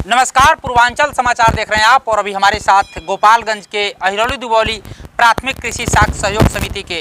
नमस्कार, पूर्वांचल समाचार देख रहे हैं आप और अभी हमारे साथ गोपालगंज के अहिरौली दुबौली प्राथमिक कृषि साख सहयोग समिति के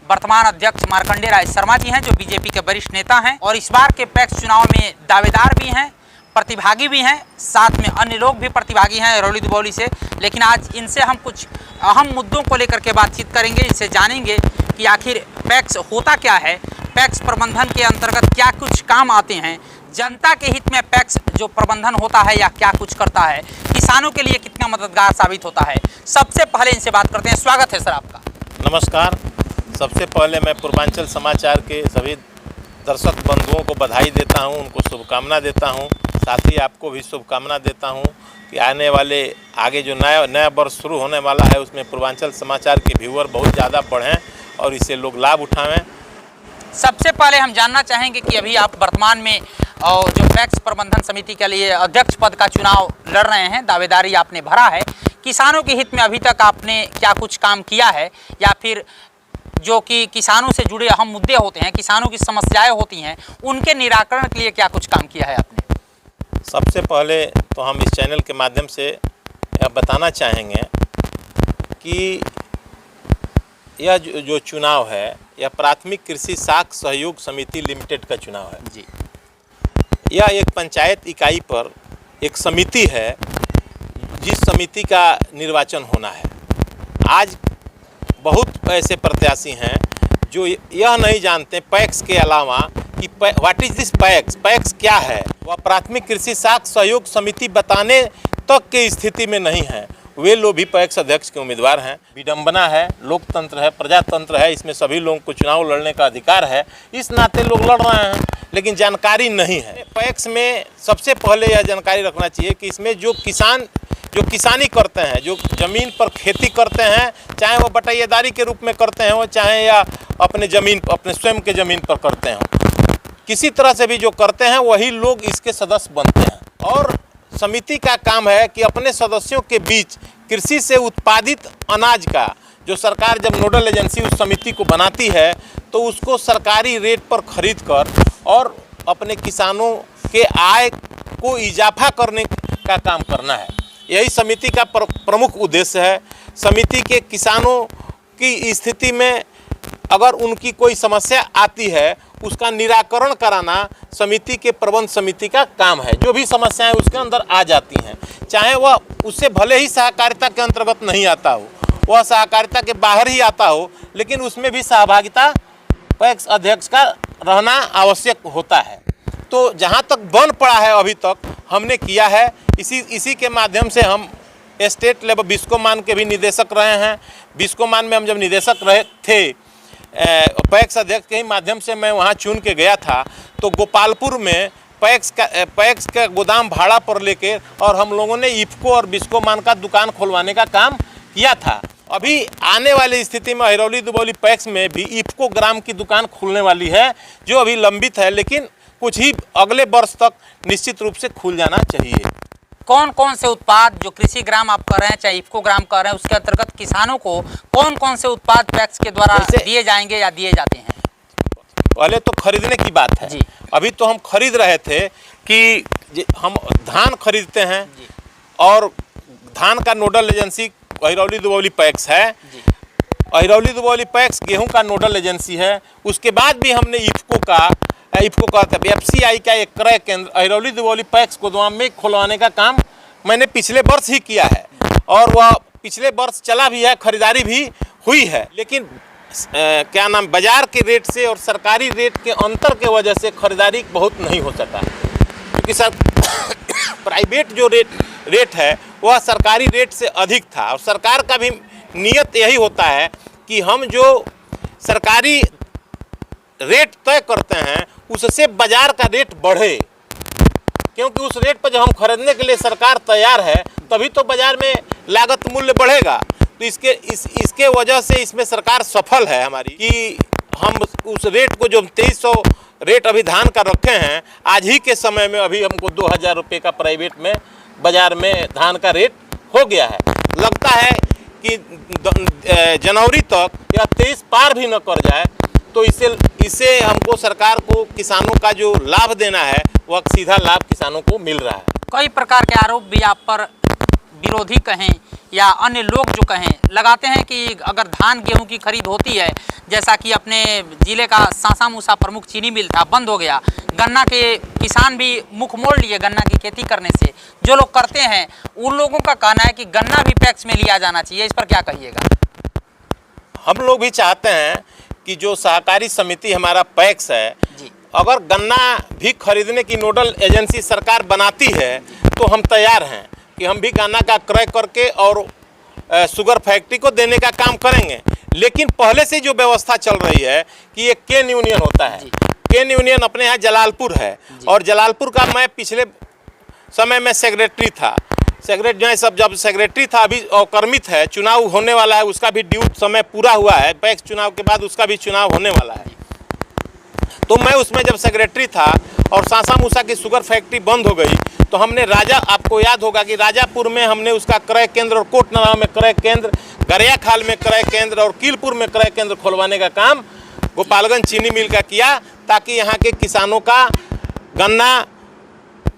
वर्तमान अध्यक्ष मार्कंडेय राय शर्मा जी हैं, जो बीजेपी के वरिष्ठ नेता हैं और इस बार के पैक्स चुनाव में दावेदार भी हैं, प्रतिभागी भी हैं, साथ में अन्य लोग भी प्रतिभागी हैं अहिरौली दुबौली से। लेकिन आज इनसे हम कुछ अहम मुद्दों को लेकर के बातचीत करेंगे, इनसे जानेंगे कि आखिर पैक्स होता क्या है, पैक्स प्रबंधन के अंतर्गत क्या कुछ काम आते हैं, जनता के हित में पैक्स जो प्रबंधन होता है या क्या कुछ करता है, किसानों के लिए कितना मददगार साबित होता है। सबसे पहले इनसे बात करते हैं। स्वागत है सर आपका। नमस्कार। सबसे पहले मैं पूर्वांचल समाचार के सभी दर्शक बंधुओं को बधाई देता हूं, उनको शुभकामना देता हूं। साथ ही आपको भी शुभकामना देता हूं कि आने वाले आगे जो नया वर्ष शुरू होने वाला है उसमें पूर्वांचल समाचार के व्यूअर बहुत ज़्यादा बढ़ें और इससे लोग लाभ उठाएं। सबसे पहले हम जानना चाहेंगे कि अभी आप वर्तमान में और जो पैक्स प्रबंधन समिति के लिए अध्यक्ष पद का चुनाव लड़ रहे हैं, दावेदारी आपने भरा है, किसानों के हित में अभी तक आपने क्या कुछ काम किया है या फिर जो कि किसानों से जुड़े अहम मुद्दे होते हैं, किसानों की समस्याएं होती हैं, उनके निराकरण के लिए क्या कुछ काम किया है आपने? सबसे पहले तो हम इस चैनल के माध्यम से यह बताना चाहेंगे कि यह जो चुनाव है यह प्राथमिक कृषि साख सहयोग समिति लिमिटेड का चुनाव है जी। यह एक पंचायत इकाई पर एक समिति है जिस समिति का निर्वाचन होना है। आज बहुत ऐसे प्रत्याशी हैं जो यह नहीं जानते पैक्स के अलावा कि व्हाट इज दिस पैक्स क्या है। वह प्राथमिक कृषि साख सहयोग समिति बताने तक की स्थिति में नहीं है। वे लोग भी पैक्स अध्यक्ष के उम्मीदवार हैं। विडंबना है, लोकतंत्र है, प्रजातंत्र है, इसमें सभी लोगों को चुनाव लड़ने का अधिकार है, इस नाते लोग लड़ रहे हैं, लेकिन जानकारी नहीं है। पैक्स में सबसे पहले यह जानकारी रखना चाहिए कि इसमें जो किसानी करते हैं, जो ज़मीन पर खेती करते हैं, चाहे वो बटाईदारी के रूप में करते हैं, वो चाहे या अपने स्वयं के ज़मीन पर करते हैं, किसी तरह से भी जो करते हैं वही लोग इसके सदस्य बनते हैं। और समिति का काम है कि अपने सदस्यों के बीच कृषि से उत्पादित अनाज का जो सरकार जब नोडल एजेंसी उस समिति को बनाती है तो उसको सरकारी रेट पर खरीद कर और अपने किसानों के आय को इजाफा करने का काम करना है। यही समिति का प्रमुख उद्देश्य है। समिति के किसानों की स्थिति में अगर उनकी कोई समस्या आती है उसका निराकरण कराना समिति के प्रबंध समिति का काम है। जो भी समस्याएं उसके अंदर आ जाती हैं, चाहे वह उससे भले ही सहकारिता के अंतर्गत नहीं आता हो, वह सहकारिता के बाहर ही आता हो, लेकिन उसमें भी सहभागिता पैक्स अध्यक्ष का रहना आवश्यक होता है। तो जहां तक बन पड़ा है अभी तक हमने किया है। इसी के माध्यम से हम स्टेट लेवल बिस्कोमान के भी निदेशक रहे हैं। बिस्कोमान में हम जब निदेशक रहे थे, पैक्स अध्यक्ष के ही माध्यम से मैं वहां चुन के गया था, तो गोपालपुर में पैक्स का गोदाम भाड़ा पर लेके और हम लोगों ने इफ्को और बिस्कोमान का दुकान खोलवाने का काम किया था। अभी आने वाली स्थिति में अहिरौली दुबौली पैक्स में भी इफ्को ग्राम की दुकान खुलने वाली है, जो अभी लंबित है, लेकिन कुछ ही अगले वर्ष तक निश्चित रूप से खुल जाना चाहिए। कौन कौन से उत्पाद जो कृषि ग्राम आप कर रहे हैं, चाहे इफ्को ग्राम कर रहे हैं, उसके अंतर्गत किसानों को कौन कौन से उत्पाद पैक्स के द्वारा दिए जाएंगे या दिए जाते हैं? पहले तो खरीदने की बात है। अभी तो हम खरीद रहे थे कि हम धान खरीदते हैं और धान का nodal agency Ahirauli Dubauli PACS है। अहिरौली दुबौली पैक्स गेहूं का नोडल एजेंसी है। उसके बाद भी हमने इफ्को का FCI का एक क्रय केंद्र अहिरौली दुबौली पैक्स गोदाम में खुलवाने का काम मैंने पिछले वर्ष ही किया है और वह पिछले वर्ष चला भी है, खरीदारी भी हुई है। लेकिन बाजार के रेट से और सरकारी रेट के अंतर के वजह से खरीदारी बहुत नहीं हो सका, क्योंकि प्राइवेट जो रेट है वह सरकारी रेट से अधिक था। और सरकार का भी नियत यही होता है कि हम जो सरकारी रेट तय करते हैं उससे बाजार का रेट बढ़े, क्योंकि उस रेट पर जब हम खरीदने के लिए सरकार तैयार है तभी तो बाजार में लागत मूल्य बढ़ेगा। तो इसके वजह से इसमें सरकार सफल है हमारी कि हम उस रेट को जो 2300 रेट अभी धान का रखे हैं, आज ही के समय में अभी हमको 2000 रुपये का प्राइवेट में बाजार में धान का रेट हो गया है। लगता है कि जनवरी तक यह 23 पार भी न कर जाए, तो इससे हमको सरकार को किसानों का जो लाभ देना है वह सीधा लाभ किसानों को मिल रहा है। कई प्रकार के आरोप भी आप पर विरोधी कहें या अन्य लोग जो कहें लगाते हैं कि अगर धान गेहूं की खरीद होती है, जैसा कि अपने ज़िले का सासा मूसा प्रमुख चीनी मिल था बंद हो गया, गन्ना के किसान भी मुख मोड़ लिए गन्ना की खेती करने से, जो लोग करते हैं उन लोगों का कहना है कि गन्ना भी पैक्स में लिया जाना चाहिए। इस पर क्या कहिएगा? हम लोग भी चाहते हैं कि जो सहकारी समिति हमारा पैक्स है जी, अगर गन्ना भी खरीदने की नोडल एजेंसी सरकार बनाती है तो हम तैयार हैं कि हम भी गन्ना का क्रय करके और शुगर फैक्ट्री को देने का काम करेंगे। लेकिन पहले से जो व्यवस्था चल रही है कि एक केन यूनियन होता है, केन यूनियन अपने यहाँ जलालपुर है और जलालपुर का मैं पिछले समय में सेक्रेटरी था। सेक्रेटरी सब जब सेक्रेटरी था, अभी अवकर्मित है, चुनाव होने वाला है, उसका भी ड्यू समय पूरा हुआ है, पैक्स चुनाव के बाद उसका भी चुनाव होने वाला है। तो मैं उसमें जब सेक्रेटरी था और सासा मूसा की शुगर फैक्ट्री बंद हो गई तो हमने आपको याद होगा कि राजापुर में हमने उसका क्रय केंद्र और कोटनरा में क्रय केंद्र, गरियाखाल में क्रय केंद्र और कीलपुर में क्रय केंद्र खुलवाने का काम गोपालगंज चीनी मिल का किया, ताकि यहाँ के किसानों का गन्ना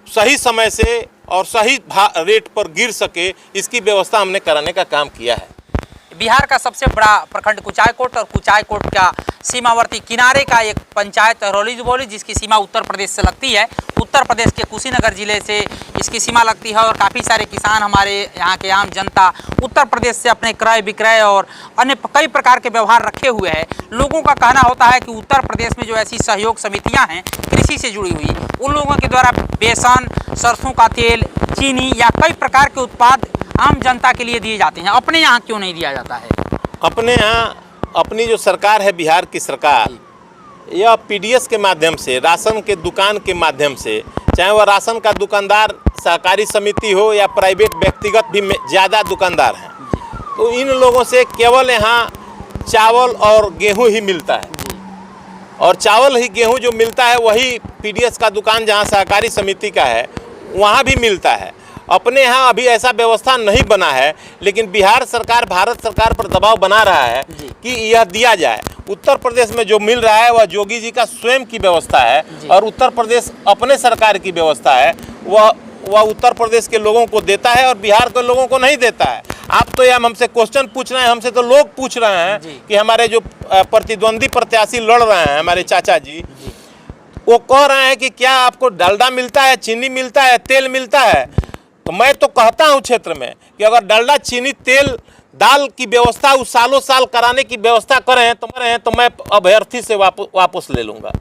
सही समय से और सही रेट पर गिर सके, इसकी व्यवस्था हमने कराने का काम किया है। बिहार का सबसे बड़ा प्रखंड कुचायकोट और कुचायकोट का सीमावर्ती किनारे का एक पंचायत अहिरौली दुबौली, जिसकी सीमा उत्तर प्रदेश से लगती है। उत्तर प्रदेश के कुशीनगर जिले से इसकी सीमा लगती है और काफ़ी सारे किसान, हमारे यहाँ के आम जनता उत्तर प्रदेश से अपने क्रय विक्रय और अन्य कई प्रकार के व्यवहार रखे हुए हैं। लोगों का कहना होता है कि उत्तर प्रदेश में जो ऐसी सहयोग समितियाँ हैं कृषि से जुड़ी हुई, उन लोगों के द्वारा बेसन, सरसों का तेल, चीनी या कई प्रकार के उत्पाद आम जनता के लिए दिए जाते हैं। अपने यहाँ क्यों नहीं दिया जाता है? अपने यहाँ अपनी जो सरकार है, बिहार की सरकार, यह पीडीएस के माध्यम से, राशन के दुकान के माध्यम से, चाहे वह राशन का दुकानदार सहकारी समिति हो या प्राइवेट व्यक्तिगत भी ज़्यादा दुकानदार हैं, तो इन लोगों से केवल यहाँ चावल और गेहूं ही मिलता है और चावल ही गेहूं जो मिलता है वही पीडीएस का दुकान जहाँ सहकारी समिति का है वहाँ भी मिलता है। अपने यहाँ अभी ऐसा व्यवस्था नहीं बना है, लेकिन बिहार सरकार भारत सरकार पर दबाव बना रहा है कि यह दिया जाए। उत्तर प्रदेश में जो मिल रहा है वह जोगी जी का स्वयं की व्यवस्था है और उत्तर प्रदेश अपने सरकार की व्यवस्था है, वह उत्तर प्रदेश के लोगों को देता है और बिहार के लोगों को नहीं देता है। आप तो यह हमसे क्वेश्चन पूछ रहे हैं, हमसे तो लोग पूछ रहे हैं कि हमारे जो प्रतिद्वंदी प्रत्याशी लड़ रहे हैं, हमारे चाचा जी, वो कह रहे हैं कि क्या आपको डालडा मिलता है, चीनी मिलता है, तेल मिलता है। तो मैं तो कहता हूँ क्षेत्र में कि अगर डालडा, चीनी, तेल, दाल की व्यवस्था उस सालों साल कराने की व्यवस्था करें तो मैं अभ्यर्थी से वापस ले लूँगा।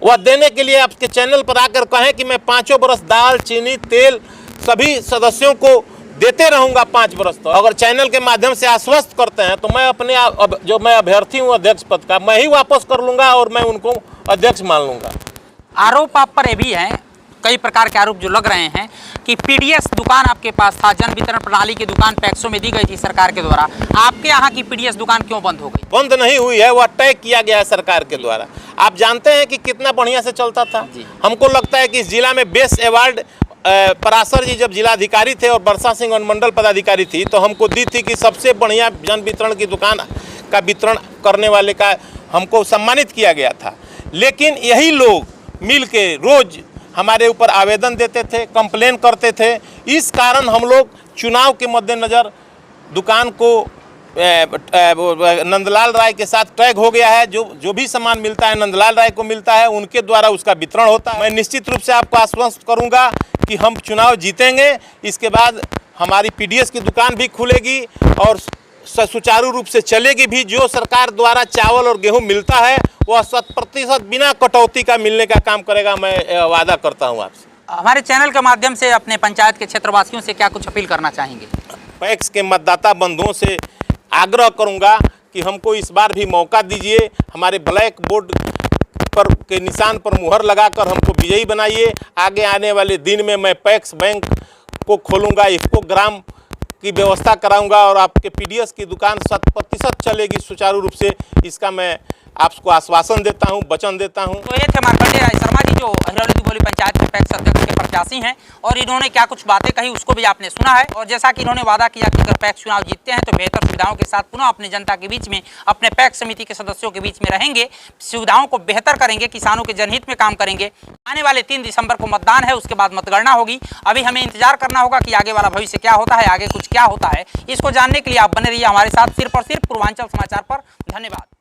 वह देने के लिए आपके चैनल पर आकर कहें कि मैं 5 बरस दाल, चीनी, तेल सभी सदस्यों को देते रहूँगा 5 बरस। तो अगर चैनल के माध्यम से आश्वस्त करते हैं तो मैं अपने जो मैं अभ्यर्थी हूँ अध्यक्ष पद का, मैं ही वापस कर लूँगा और मैं उनको अध्यक्ष मान लूँगा। आरोप आप पर ये भी हैं, कई प्रकार के आरोप जो लग रहे हैं कि पीडीएस दुकान आपके पास था, जन वितरण प्रणाली की दुकान पैक्सों में दी गई थी सरकार के द्वारा, आपके यहाँ की पीडीएस दुकान क्यों बंद हो गई? बंद नहीं हुई है, वह तय किया गया है सरकार के द्वारा। आप जानते हैं कि कितना बढ़िया से चलता था। हमको लगता है कि इस जिला में बेस्ट अवार्ड पराशर जी जब जिलाधिकारी थे और वर्षा सिंह अनुमंडल पदाधिकारी थी तो हमको दी थी कि सबसे बढ़िया जन वितरण की दुकान का वितरण करने वाले का हमको सम्मानित किया गया था। लेकिन यही लोग मिल के रोज हमारे ऊपर आवेदन देते थे, कंप्लेन करते थे। इस कारण हम लोग चुनाव के मद्देनज़र दुकान को नंदलाल राय के साथ टैग हो गया है। जो भी सामान मिलता है नंदलाल राय को मिलता है, उनके द्वारा उसका वितरण होता है। मैं निश्चित रूप से आपको आश्वस्त करूंगा कि हम चुनाव जीतेंगे। इसके बाद हमारी पीडीएस की दुकान भी खुलेगी और सुचारू रूप से चलेगी भी। जो सरकार द्वारा चावल और गेहूं मिलता है वह 100% बिना कटौती का मिलने का काम करेगा, मैं वादा करता हूं आपसे। हमारे चैनल के माध्यम से अपने पंचायत के क्षेत्रवासियों से क्या कुछ अपील करना चाहेंगे? पैक्स के मतदाता बंधुओं से आग्रह करूंगा कि हमको इस बार भी मौका दीजिए। हमारे ब्लैक बोर्ड पर के निशान पर मुहर लगाकर हमको विजयी बनाइए। आगे आने वाले दिन में मैं पैक्स बैंक को खोलूंगा, इफको ग्राम की व्यवस्था कराऊंगा और आपके पीडीएस की दुकान 100% चलेगी सुचारू रूप से। इसका मैं आपको आश्वासन देता हूं, वचन देता हूं। तो ये थे मार्कंडेय राय शर्मा जी, जो अहिरौली दुबौली पंचायत के पैक्स अध्यक्ष के प्रत्याशी हैं, और इन्होंने क्या कुछ बातें कही उसको भी आपने सुना है। और जैसा कि इन्होंने वादा किया कि अगर पैक्स चुनाव जीतते हैं तो बेहतर सुविधाओं के साथ पुनः अपने जनता के बीच में, अपने पैक्स समिति के सदस्यों के बीच में रहेंगे, सुविधाओं को बेहतर करेंगे, किसानों के जनहित में काम करेंगे। आने वाले 3 दिसंबर को मतदान है, उसके बाद मतगणना होगी। अभी हमें इंतजार करना होगा कि आगे वाला भविष्य क्या होता है, आगे कुछ क्या होता है। इसको जानने के लिए आप बने रहिए हमारे साथ सिर्फ और सिर्फ पूर्वांचल समाचार पर। धन्यवाद।